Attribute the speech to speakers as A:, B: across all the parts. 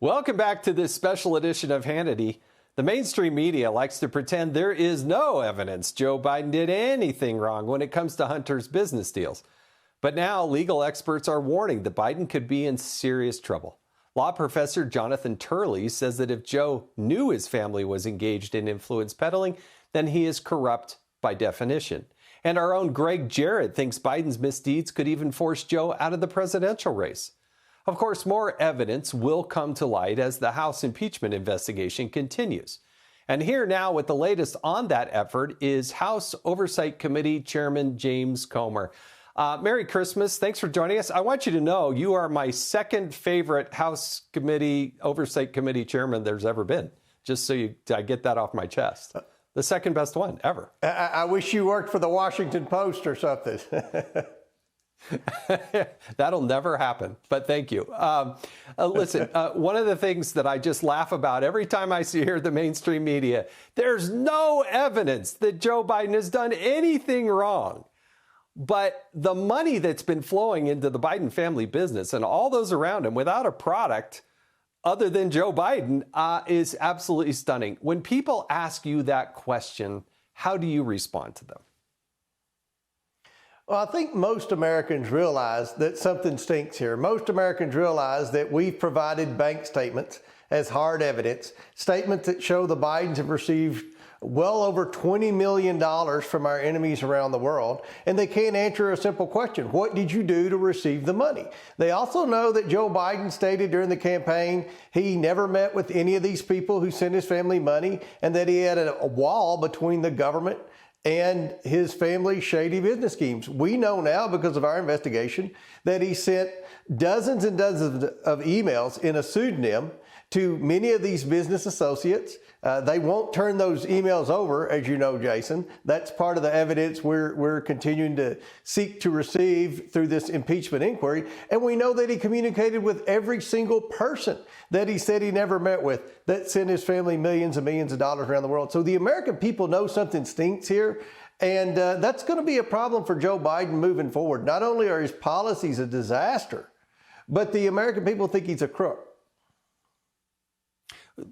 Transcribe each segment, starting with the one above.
A: Welcome back to this special edition of Hannity. The mainstream media likes to pretend there is no evidence Joe Biden did anything wrong when it comes to Hunter's business deals. But now legal experts are warning that Biden could be in serious trouble. Law professor Jonathan Turley says that if Joe knew his family was engaged in influence peddling, then he is corrupt by definition. And our own Greg Jarrett thinks Biden's misdeeds could even force Joe out of the presidential race. Of course, more evidence will come to light as the House impeachment investigation continues. And here now with the latest on that effort is House Oversight Committee Chairman James Comer. Merry Christmas. Thanks for joining us. I want you to know you are my second favorite House Oversight Committee Chairman there's ever been, just so I get that off my chest. The second best one ever.
B: I wish you worked for the Washington Post or something.
A: That'll never happen, but thank you. Listen, one of the things that I just laugh about every time I hear the mainstream media, there's no evidence that Joe Biden has done anything wrong. But the money that's been flowing into the Biden family business and all those around him without a product other than Joe Biden is absolutely stunning. When people ask you that question, how do you respond to them?
B: Well, I think most Americans realize that something stinks here. Most Americans realize that we've provided bank statements as hard evidence, statements that show the Bidens have received well over $20 million from our enemies around the world, and they can't answer a simple question. What did you do to receive the money? They also know that Joe Biden stated during the campaign he never met with any of these people who sent his family money, and that he had a wall between the government and his family's shady business schemes. We know now, because of our investigation, that he sent dozens and dozens of emails in a pseudonym to many of these business associates. They won't turn those emails over, as you know, Jason. That's part of the evidence we're continuing to seek to receive through this impeachment inquiry. And we know that he communicated with every single person that he said he never met with that sent his family millions and millions of dollars around the world. So the American people know something stinks here. And that's going to be a problem for Joe Biden moving forward. Not only are his policies a disaster, but the American people think he's a crook.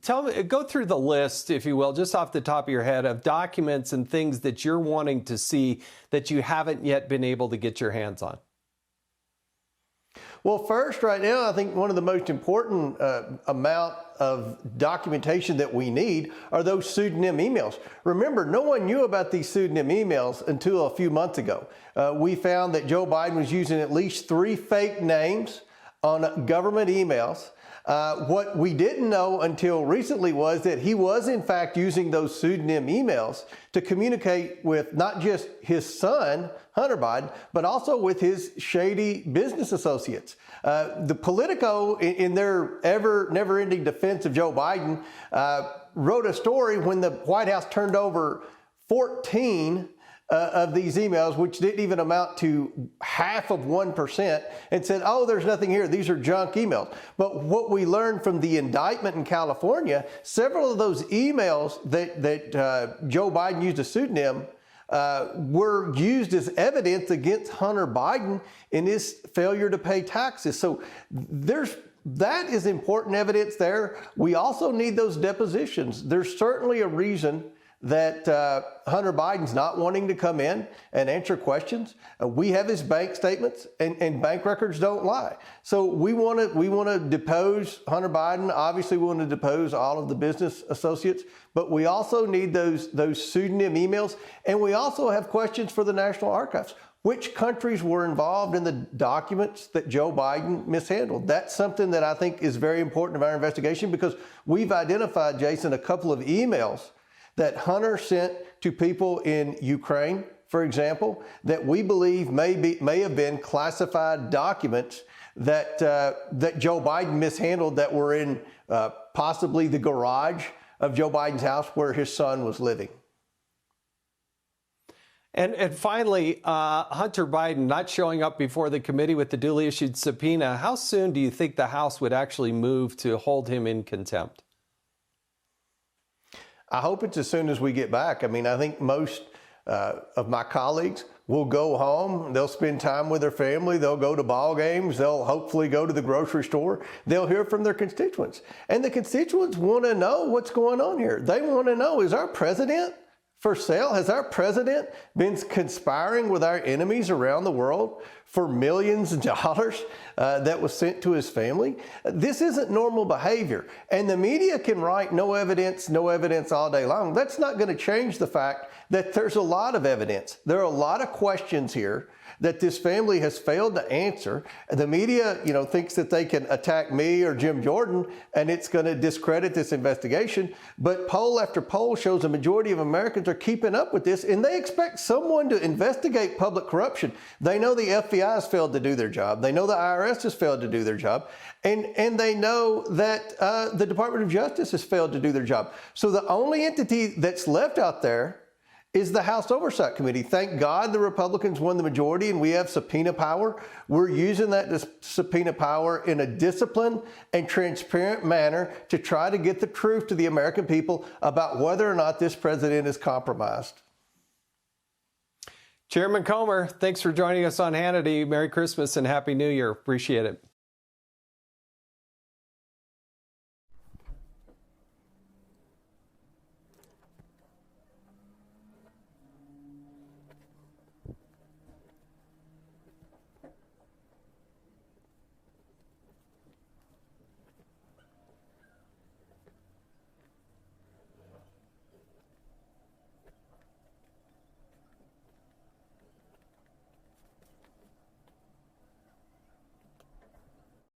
A: Tell me, go through the list, if you will, just off the top of your head, of documents and things that you're wanting to see that you haven't yet been able to get your hands on.
B: Well, first, right now, I think one of the most important amount of documentation that we need are those pseudonym emails. Remember, no one knew about these pseudonym emails until a few months ago. We found that Joe Biden was using at least 3 fake names on government emails. What we didn't know until recently was that he was in fact using those pseudonym emails to communicate with not just his son, Hunter Biden, but also with his shady business associates. The Politico, in their never-ending defense of Joe Biden, wrote a story when the White House turned over 14 of these emails, which didn't even amount to 0.5%, and said, oh, there's nothing here. These are junk emails. But what we learned from the indictment in California, several of those emails that Joe Biden used a pseudonym were used as evidence against Hunter Biden in his failure to pay taxes. So that is important evidence there. We also need those depositions. There's certainly a reason that Hunter Biden's not wanting to come in and answer questions. We have his bank statements, and bank records don't lie. So we want to depose Hunter Biden. Obviously, we want to depose all of the business associates, but we also need those pseudonym emails, and we also have questions for the National Archives. Which countries were involved in the documents that Joe Biden mishandled? That's something that I think is very important of our investigation, because we've identified, Jason, a couple of emails that Hunter sent to people in Ukraine, for example, that we believe may have been classified documents that Joe Biden mishandled, that were in possibly the garage of Joe Biden's house where his son was living.
A: And finally, Hunter Biden not showing up before the committee with the duly issued subpoena. How soon do you think the House would actually move to hold him in contempt?
B: I hope it's as soon as we get back. I mean, I think most of my colleagues will go home. They'll spend time with their family. They'll go to ball games. They'll hopefully go to the grocery store. They'll hear from their constituents. And the constituents want to know what's going on here. They want to know, is our president for sale? Has our president been conspiring with our enemies around the world for millions of dollars that was sent to his family? This isn't normal behavior. And the media can write no evidence all day long. That's not going to change the fact that there's a lot of evidence. There are a lot of questions here that this family has failed to answer. The media, thinks that they can attack me or Jim Jordan and it's going to discredit this investigation. But poll after poll shows a majority of Americans are keeping up with this, and they expect someone to investigate public corruption. They know the FBI has failed to do their job. They know the IRS has failed to do their job. And they know that the Department of Justice has failed to do their job. So the only entity that's left out there is the House Oversight Committee. Thank God the Republicans won the majority and we have subpoena power. We're using that subpoena power in a disciplined and transparent manner to try to get the truth to the American people about whether or not this president is compromised.
A: Chairman Comer, thanks for joining us on Hannity. Merry Christmas and Happy New Year. Appreciate it.